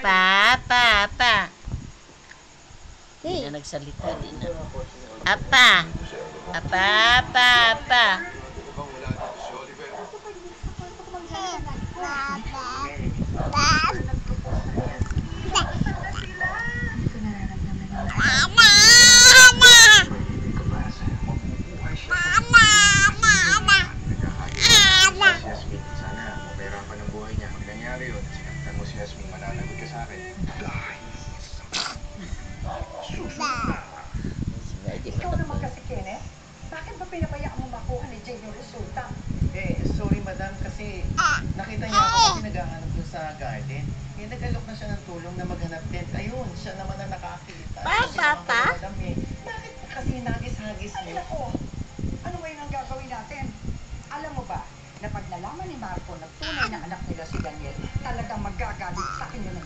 Apa. Hindi na nagsalita din na. Apa. Yasmin, mananagot ka sa akin. Dahil Ikaw naman kasi, Kenneth. Bakit ba pinabayaan mo makuha ni Jane yung resulta? Sorry madam, kasi nakita niya ako kasi naghahanap dun sa garden. Nag-alok na siya ng tulong na maghanap tent. Ayun, siya naman ang nakakita. Madam bakit kasi nagis-hagis Ay, niyo? nako. Ano ngayon ang gagawin natin? Alam mo ba, na pag nalaman ni Marco na tunay na anak nila si Daniel, talagang magagalit sa akin yun ng